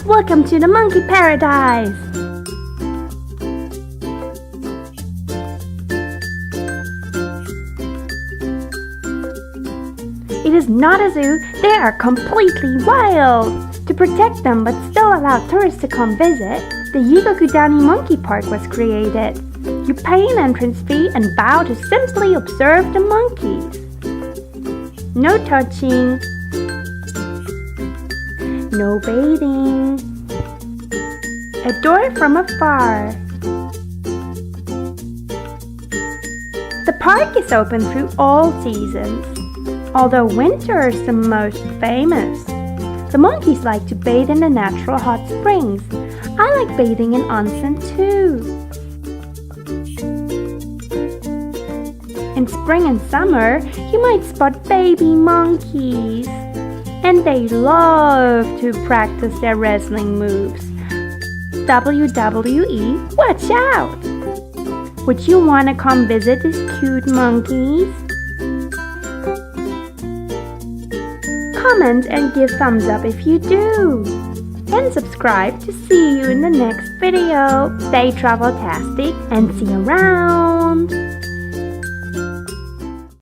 Welcome to the monkey paradise! It is not a zoo, they are completely wild! To protect them but still allow tourists to come visit, the Jigokudani Monkey Park was created. You pay an entrance fee and bow to simply observe the monkeys. No touching, no bathing, adore from afar. The park is open through all seasons, although winter is the most famous. The monkeys like to bathe in the natural hot springs. I like bathing in onsen too. In spring and summer, you might spot baby monkeys. And they love to practice their wrestling moves. WWE, watch out! Would you want to come visit these cute monkeys? Comment and give thumbs up if you do. And subscribe to see you in the next video. Stay travel-tastic and see you around!